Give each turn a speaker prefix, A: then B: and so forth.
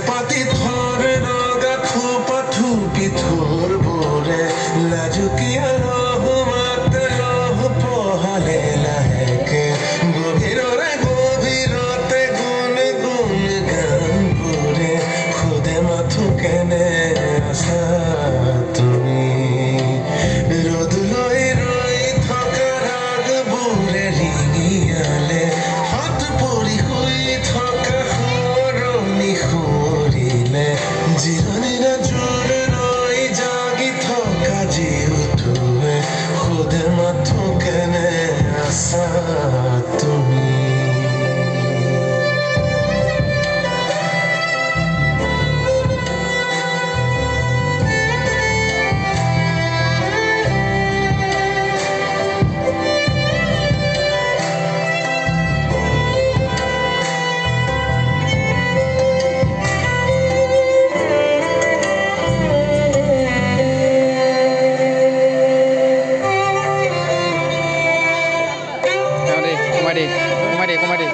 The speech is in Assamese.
A: পাতি থর রগা খোপা থুপি থোর বোরে লাজুকিয়া রহমাত রহ পহালে লাহেকে গভীরতে গুন গুন গান করে খুদে মাথু কেনে আসা তুমি রোদ লই রই থকা রাগ বোরে রিঙিয়ালে হাত পৰি শুই থকা জিৰণিৰে জোৰ ৰৈ জাগি থকা যি উঠোৱে খুদে মাথো কেনে আছা তুমি
B: Kumari.